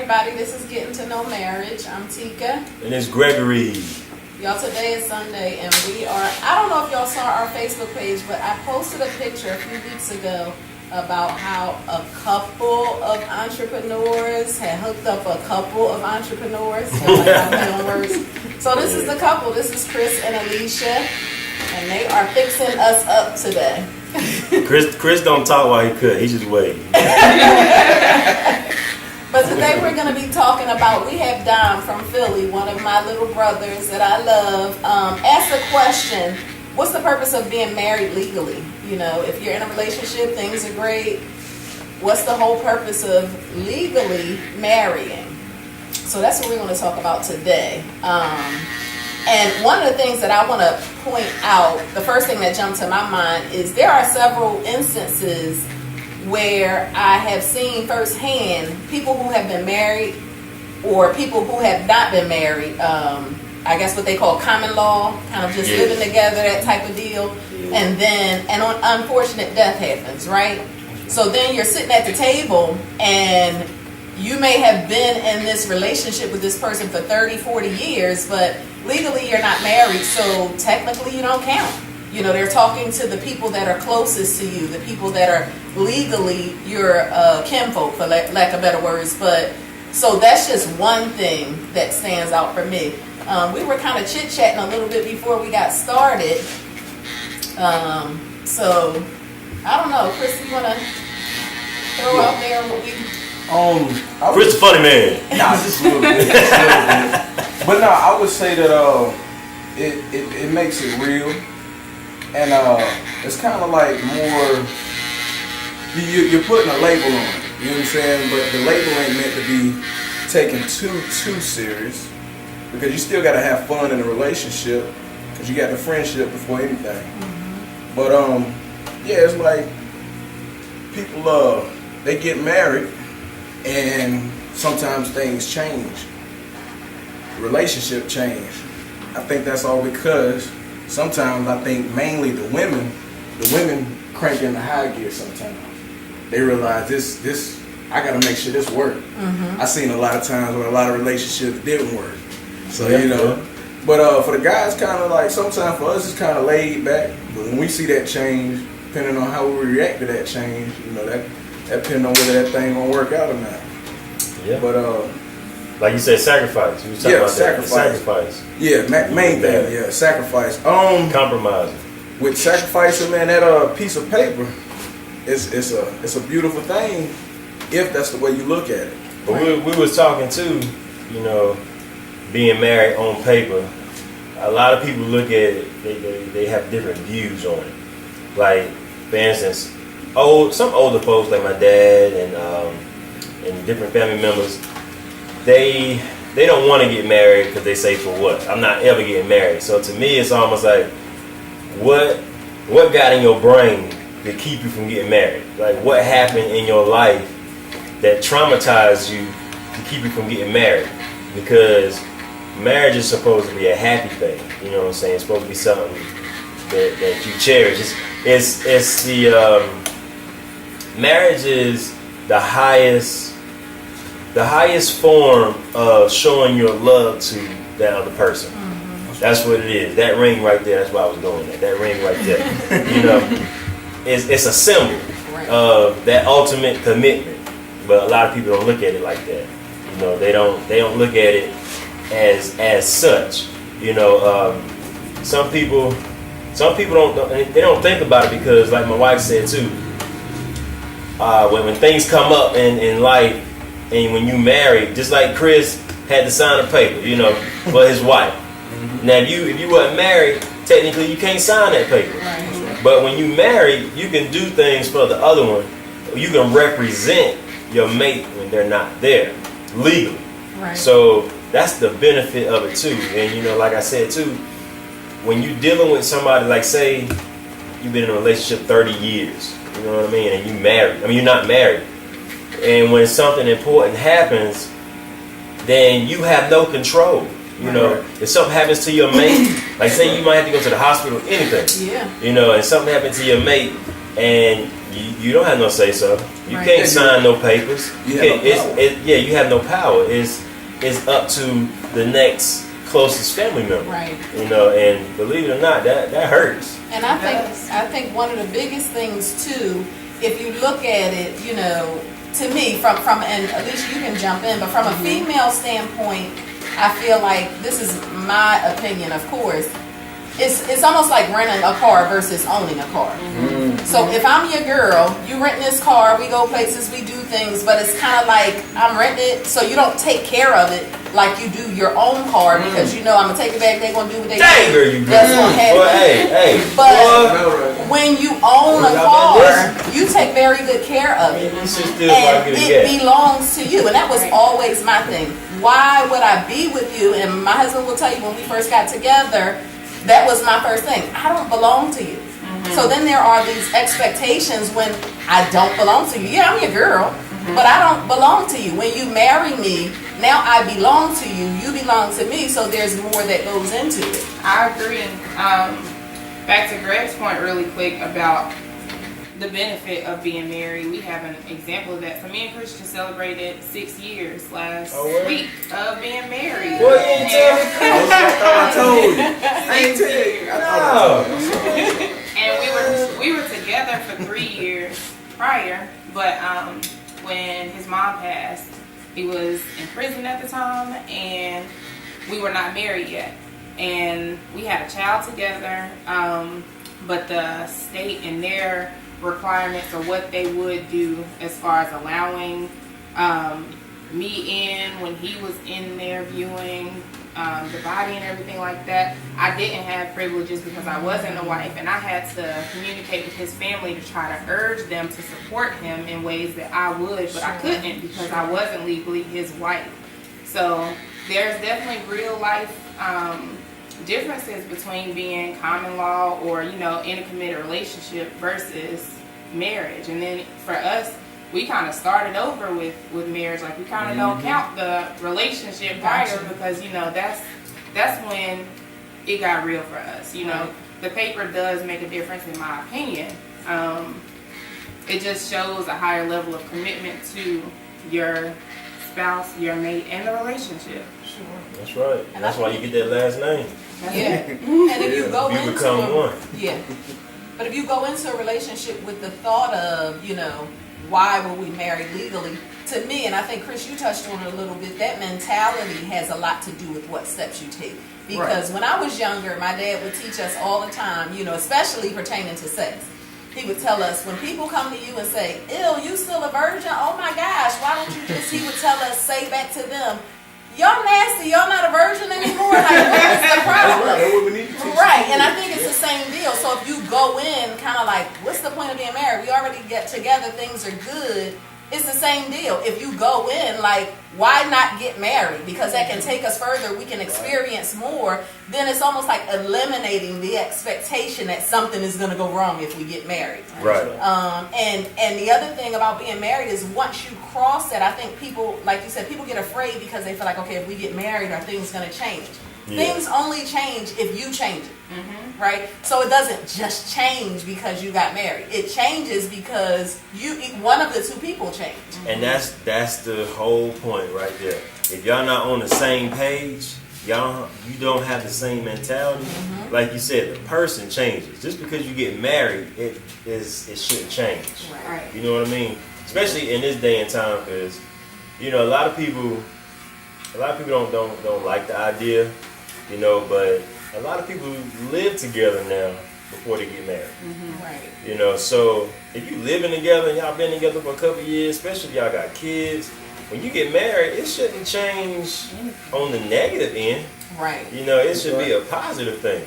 everybody. This is Getting to Know Marriage. I'm Tika. And it's Gregory. Y'all, today is Sunday, and we are, I don't know if y'all saw our Facebook page, but I posted a picture a few weeks ago about how a couple of entrepreneurs had hooked up a couple of entrepreneurs. So, like, I play on words. So this is the couple. This is Chris and Alicia, and they are fixing us up today. Chris don't talk while he could. He's just waiting. But today we're going to be talking about, we have Dom from Philly, one of my little brothers that I love, ask the question, what's the purpose of being married legally? You know, if you're in a relationship, things are great. What's the whole purpose of legally marrying? So that's what we're going to talk about today. And one of the things that I want to point out, the first thing that jumped to my mind is there are several instances where I have seen firsthand people who have been married or people who have not been married, I guess what they call common law, kind of just living together, that type of deal. And then an unfortunate death happens, right? So then you're sitting at the table and you may have been in this relationship with this person for 30, 40 years, but legally you're not married, so technically you don't count. You know, they're talking to the people that are closest to you, the people that are legally your kinfolk, for lack of better words. But so that's just one thing that stands out for me. We were kind of chit-chatting a little bit before we got started. So I don't know, Chris, you want to throw out there what we... Chris the funny man. Nah, just a little bit. But no, I would say that it makes it real. And it's kind of like more, you're putting a label on it, you know what I'm saying? But the label ain't meant to be taken too serious, because you still got to have fun in a relationship, because you got the friendship before anything. Mm-hmm. But yeah, it's like people, they get married and sometimes things change. Relationship change. I think that's all because sometimes I think mainly the women crank in the high gear sometimes. They realize this I gotta make sure this work. Mm-hmm. I seen a lot of times where a lot of relationships didn't work. So you know. But for the guys, kind of like sometimes for us it's kind of laid back. But when we see that change, depending on how we react to that change, you know, that depends on whether that thing gonna work out or not. Yeah. But like you said, sacrifice. You was talking about sacrifice. Yeah, main thing. Yeah, sacrifice. Compromising. With sacrificing, man, that piece of paper, it's a beautiful thing if that's the way you look at it. But we was talking too, you know, being married on paper. A lot of people look at it. They have different views on it. Like, for instance, some older folks like my dad and different family members. They don't want to get married because they say, for what? I'm not ever getting married. So to me, it's almost like, what got in your brain to keep you from getting married? Like, what happened in your life that traumatized you to keep you from getting married? Because marriage is supposed to be a happy thing. You know what I'm saying? It's supposed to be something that you cherish. It's the marriage is the highest form of showing your love to that other person. Mm-hmm. That's what it is. That ring right there, that's why I was doing that. That ring right there. You know, it's a symbol of that ultimate commitment. But a lot of people don't look at it like that. You know, they don't look at it as such. You know, some people don't think about it because, like my wife said too, when things come up in life. And when you marry, just like Chris had to sign a paper, you know, for his wife. Mm-hmm. Now, if you weren't married, technically you can't sign that paper. Right. But when you marry, you can do things for the other one. You can represent your mate when they're not there, legally. Right. So that's the benefit of it too. And you know, like I said too, when you're dealing with somebody, like say you've been in a relationship 30 years, you know what I mean, and you're not married. And when something important happens, then you have no control. You know, if something happens to your mate, like say you might have to go to the hospital, anything. Yeah. You know, and something happened to your mate, and you don't have no say so. You Right. can't sign no papers. You have can't- no power. you have no power. It's up to the next closest family member. Right. You know, and believe it or not, that hurts. And I think one of the biggest things too, if you look at it, you know, to me, from and at least you can jump in, but from a female standpoint, I feel like this is my opinion, of course. It's almost like renting a car versus owning a car. So if I'm your girl, you rent this car, we go places, we do things, but it's kind of like I'm renting it, so you don't take care of it like you do your own car because you know I'm gonna take it back. They gonna do what they Dang, do. girl, you That's what good. happens. Well, hey, But when you own a Y'all car, been you take very good care of it. you should still And like it it again. belongs to you. And that was always my thing. Why would I be with you? And my husband will tell you when we first got together, that was my first thing. I don't belong to you. So then there are these expectations when I don't belong to you. Yeah, I'm your girl, but I don't belong to you. When you marry me, now I belong to you. You belong to me. So there's more that goes into it. I agree. And back to Greg's point really quick about the benefit of being married. We have an example of that. For me and Christian celebrated 6 years last week of being married. Boy, you ain't tell me. I told you. I ain't tell you. I thought I told you. And we were together for 3 years prior, but when his mom passed, he was in prison at the time, and we were not married yet. And we had a child together, but the state and their requirements or what they would do as far as allowing me in when he was in there viewing the body and everything like that, I didn't have privileges because I wasn't a wife, and I had to communicate with his family to try to urge them to support him in ways that I would, but I couldn't because I wasn't legally his wife. So there's definitely real life differences between being common law or, you know, in a committed relationship versus marriage. And then for us, we kind of started over with marriage. Like, we kind of don't count the relationship prior because, you know, that's when it got real for us. You know, the paper does make a difference in my opinion. It just shows a higher level of commitment to your spouse, your mate, and the relationship. That's right. And That's I why you get that last name. Yeah. And if you go You into become one. Yeah. But if you go into a relationship with the thought of, you know, why were we married legally? To me, and I think Chris, you touched on it a little bit, that mentality has a lot to do with what steps you take. Because when I was younger, my dad would teach us all the time, you know, especially pertaining to sex. He would tell us, when people come to you and say, ew, you still a virgin? Oh my gosh, why don't you just, he would tell us, say back to them, y'all nasty, y'all not a virgin anymore? Like, what's the problem? That's what we need to teach. Right, and I think it's the same deal. So if you go in kind of like, what's the point of being married? We already get together, things are good. It's the same deal. If you go in like, why not get married? Because that can take us further. We can experience more. Then it's almost like eliminating the expectation that something is going to go wrong if we get married. Right. And the other thing about being married is once you cross that, I think people, like you said, people get afraid because they feel like, okay, if we get married, are things going to change? Yeah. Things only change if you change it. Right? So it doesn't just change because you got married. It changes because one of the two people change. And that's the whole point right there. If y'all not on the same page, you don't have the same mentality. Like you said, the person changes. Just because you get married, it shouldn't change. Right. You know what I mean? Especially in this day and time, because you know a lot of people don't like the idea, you know, but a lot of people live together now before they get married. Right. You know, so if you living together and y'all been together for a couple of years, especially if y'all got kids, when you get married, it shouldn't change on the negative end. Right. You know, it should be a positive thing.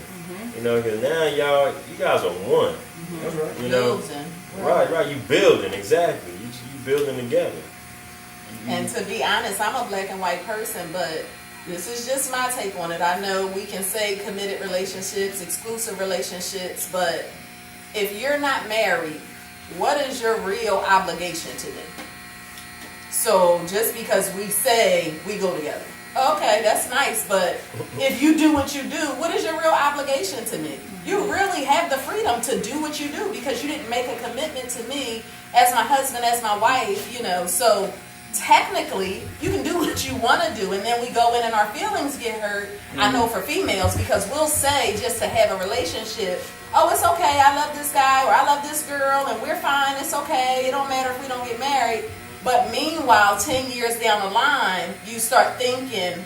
You know, because now you guys are one. That's right. You know, Building. right. You building exactly. You building together. And to be honest, I'm a black and white person, but this is just my take on it. I know we can say committed relationships, exclusive relationships, but if you're not married, what is your real obligation to them? So just because we say we go together, Okay, that's nice, but if you do what you do, what is your real obligation to me? You really have the freedom to do what you do because you didn't make a commitment to me as my husband, as my wife, you know. So technically, you can do what you want to do, and then we go in and our feelings get hurt. I know for females, because we'll say just to have a relationship, oh, it's okay, I love this guy or I love this girl and we're fine, it's okay, it don't matter if we don't get married. But meanwhile, 10 years down the line, you start thinking,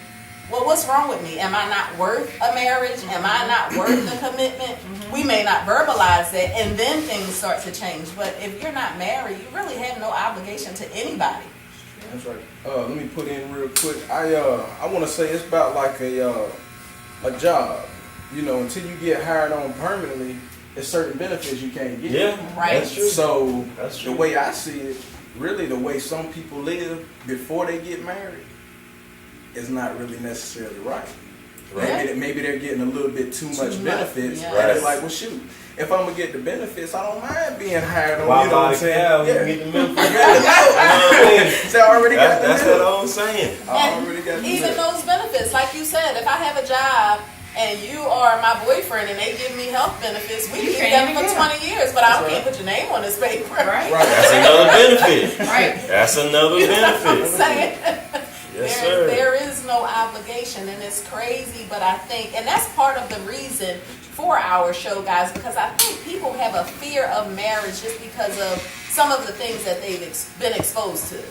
well, what's wrong with me? Am I not worth a marriage? Am I not worth the commitment? We may not verbalize that, and then things start to change. But if you're not married, you really have no obligation to anybody. That's right. Let me put in real quick. I want to say it's about like a job. You know, until you get hired on permanently, there's certain benefits you can't get. Yeah, Right. That's true. So That's true. the way I see it, really the way some people live before they get married is not really necessarily right. Right. Maybe they're getting a little bit too much benefits. yeah. And Right. they're like, well, shoot, if I'm gonna get the benefits, I don't mind being hired on. Why You know what I'm buy saying? cow? You Yeah. can get the milk. I got the milk. You know what I mean? So I already got the That's milk. what I'm saying. I already got the Even milk. those benefits, like you said, if I have a job and you are my boyfriend and they give me health benefits, we You can can't get them for even 20 years, but I That's can't put your name on this paper. Right. Right. That's another benefit. Right. That's another You know what I'm benefit. saying? Yes, sir. There is no obligation, and it's crazy, but I think, and that's part of the reason for our show, guys, because I think people have a fear of marriage just because of some of the things that they've been exposed to.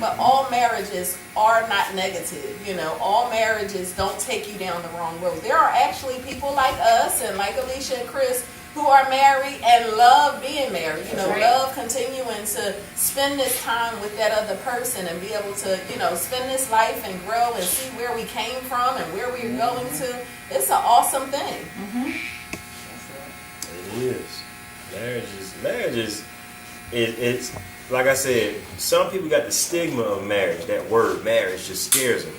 But all marriages are not negative, you know. All marriages don't take you down the wrong road. There are actually people like us and like Alicia and Chris who are married and love being married, you know, Right. love continuing to spend this time with that other person and be able to, you know, spend this life and grow and see where we came from and where we're going to. It's an awesome thing. It is. Marriage is, it's like I said, some people got the stigma of marriage. That word marriage just scares them.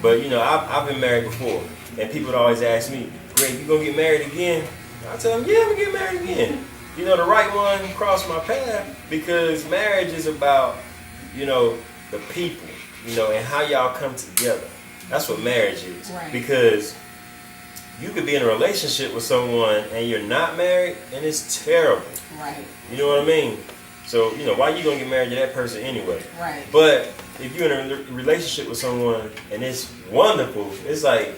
But you know, I've been married before, and people would always ask me, Greg, you gonna get married again? I tell them, yeah, I'm gonna get married again. You know, the right one crossed my path, because marriage is about, you know, the people, you know, and how y'all come together. That's what marriage is. Right. Because you could be in a relationship with someone and you're not married, and it's terrible. Right, You know what I mean? So, you know, why you gonna get married to that person anyway? right. But if you're in a relationship with someone and it's wonderful, it's like,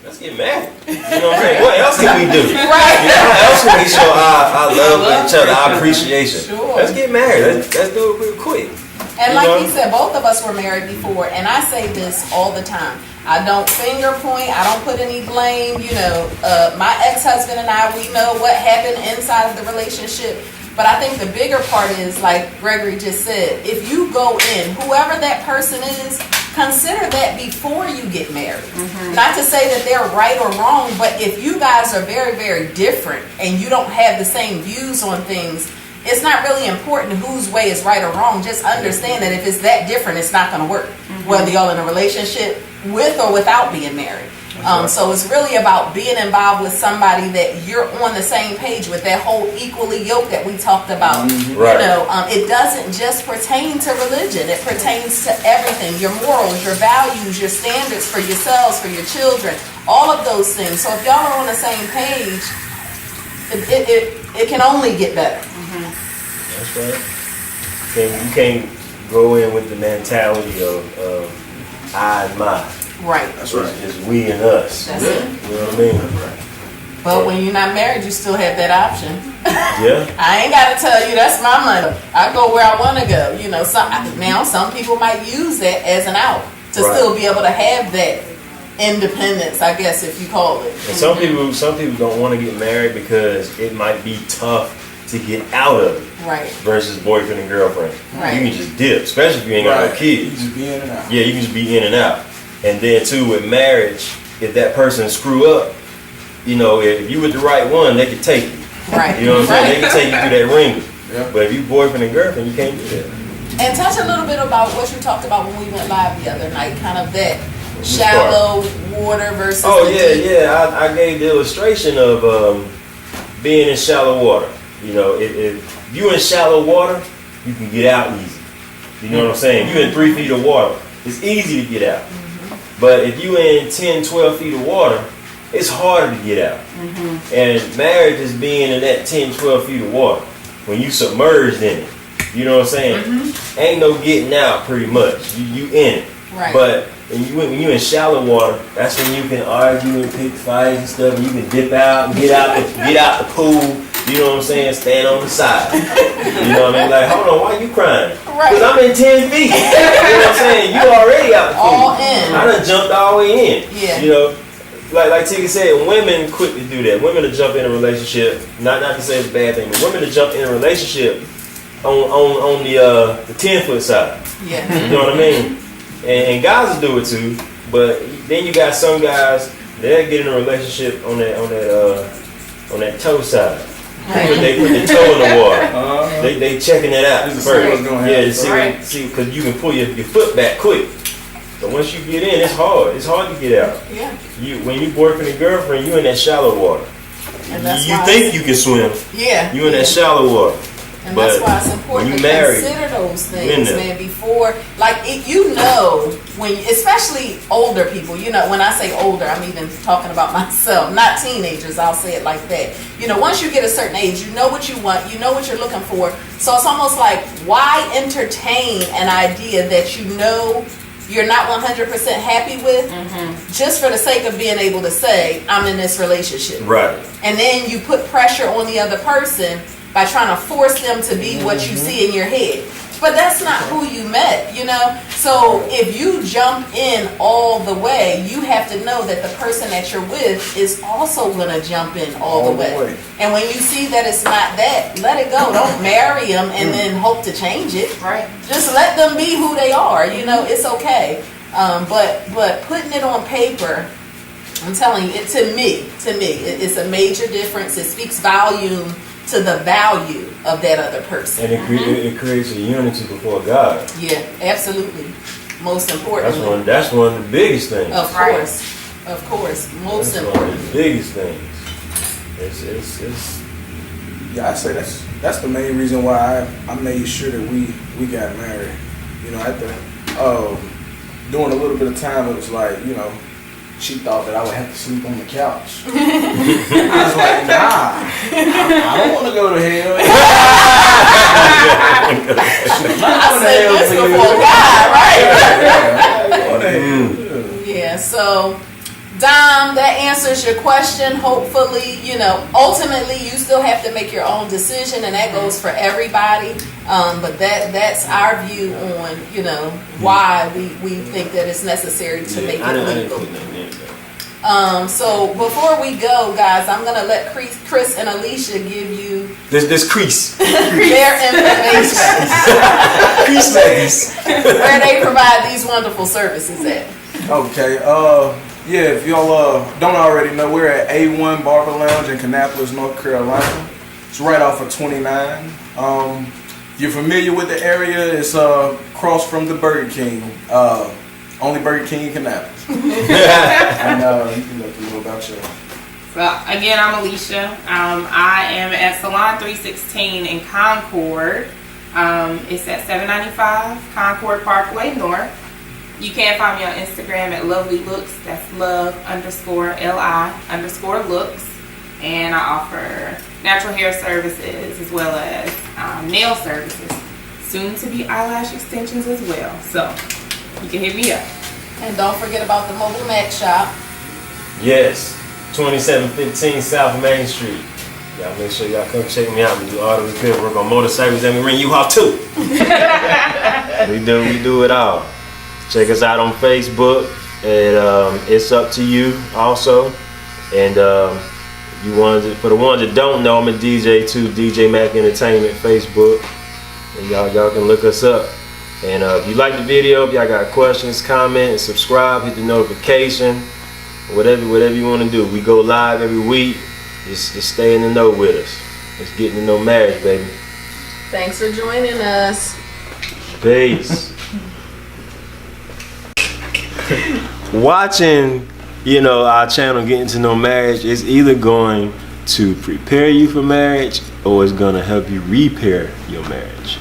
let's get married. You know what I'm saying? What else can we do? Right. You know, how else can we show our love with each other, our appreciation? Sure. Let's get married. Let's do it real quick. And You like know? he said, both of us were married before, and I say this all the time. I don't finger point. I don't put any blame. You know, my ex-husband and I, we know what happened inside of the relationship. But I think the bigger part is, like Gregory just said, if you go in, whoever that person is, consider that before you get married. Not to say that they're right or wrong, but if you guys are very, very different and you don't have the same views on things, it's not really important whose way is right or wrong. Just understand that if it's that different, it's not going to work. Whether y'all in a relationship with or without being married. So it's really about being involved with somebody that you're on the same page with, that whole equally yoke that we talked about. Right. You know, it doesn't just pertain to religion. It pertains to everything. Your morals, your values, your standards for yourselves, for your children, all of those things. So if y'all are on the same page, it can only get better. That's right. You can't go in with the mentality of I and my. Right. That's right. It's we and us. That's it. You know what I mean? But when you're not married, you still have that option. Yeah. I ain't got to tell you that's my money. I go where I want to go. You know, some people might use that as an out to Right. still be able to have that independence, I guess, if you call it. And some people don't want to get married because it might be tough to get out of it Right. versus boyfriend and girlfriend. Right. You can just dip, especially if you ain't got no You kids. just be in and out. Yeah, you can just be in and out. And then too, with marriage, if that person screw up, you know, if you with the right one, they can take you. Right. You know what I'm saying? They can take you through that ring. Yeah. But if you boyfriend and girlfriend, you can't do that. And touch a little bit about what you talked about when we went live the other night, kind of that Which shallow water versus Oh the yeah, deep. yeah. I gave the illustration of being in shallow water. You know, if you in shallow water, you can get out easy. You know what I'm saying? You in 3 feet of water, it's easy to get out. But if you in 10, 12 feet of water, it's harder to get out. And marriage is being in that 10, 12 feet of water. When you submerged in it, you know what I'm saying? Ain't no getting out pretty much. You in it. Right. But when you in shallow water, that's when you can argue and pick fights and stuff, and you can dip out and get out the pool. You know what I'm saying? Stand on the side. You know what I mean? Like, hold on, why you crying? Right. Because I'm in 10 feet. You know what I'm saying? You already out the pool. All in. I done jumped all the way in. Yeah. You know, like Tika said, women quick to do that. Women to jump in a relationship, not to say it's a bad thing, but women to jump in a relationship on the 10-foot side. Yeah. You know what I mean? And guys will do it too, but then you got some guys that get in a relationship on that toe side. They put their toe in the water. They checking it out Just to first. see what's gonna happen. Yeah, to see because you can pull your foot back quick. So once you get in, it's hard. It's hard to get out. Yeah. When you boyfriend and girlfriend, you in that shallow water. And that's You why think you can swim. Yeah. You in that shallow water. And But that's why it's important when to you married, consider those you in things, there. man, before, like, you know, when, especially older people, you know, when I say older, I'm even talking about myself, not teenagers, I'll say it like that. You know, once you get a certain age, you know what you want, you know what you're looking for. So it's almost like, why entertain an idea that you know you're not 100% happy with, just for the sake of being able to say, I'm in this relationship. Right. And then you put pressure on the other person by trying to force them to be what you see in your head. But that's not who you met, you know? So if you jump in all the way, you have to know that the person that you're with is also gonna jump in all the way. And when you see that it's not that, let it go. Don't marry them and then hope to change it. Right. Just let them be who they are, you know, it's okay. But putting it on paper, I'm telling you, to me, it's a major difference. It speaks volume to the value of that other person. And it creates a unity before God. Yeah, absolutely. Most importantly. That's one of the biggest things. Of course. Most That's one important. of the biggest things. It's Yeah, I say that's the main reason why I made sure that we got married. You know, after doing a little bit of time, it was like, you know, she thought that I would have to sleep on the couch. I was like, nah, I don't want to go to hell. I said this before God, right? Yeah, so Dom, that answers your question. Hopefully, you know, ultimately you still have to make your own decision, and that goes for everybody. But that's our view on, you know, why we think that it's necessary to make it legal. So before we go, guys, I'm gonna let Chris and Alicia give you this crease. their information Crease ladies. where they provide these wonderful services at. Okay, yeah, if y'all don't already know, we're at A1 Barber Lounge in Kannapolis, North Carolina. It's right off of 29. If you're familiar with the area, it's across from the Burger King. Only Burger King in Kannapolis. And you can let them know about you. So again, I'm Alicia. I am at Salon 316 in Concord. It's at 795 Concord Parkway North. You can find me on Instagram at Lovely Looks. That's love_li_looks. And I offer natural hair services as well as nail services. Soon to be eyelash extensions as well. So you can hit me up. And don't forget about the Mobile Mac Shop. Yes, 2715 South Main Street. Y'all make sure y'all come check me out. We do auto repair work on motorcycles, and we rent U-Haul too. we do it all. Check us out on Facebook, and It's Up to You also. And for the ones that don't know, I'm a DJ too, DJ Mac Entertainment Facebook, and y'all can look us up. And if you like the video, if y'all got questions, comment, subscribe, hit the notification, whatever you want to do. We go live every week. Just stay in the know with us. Let's get to know marriage, baby. Thanks for joining us. Peace. Watching, our channel Getting to Know Marriage is either going to prepare you for marriage or it's going to help you repair your marriage.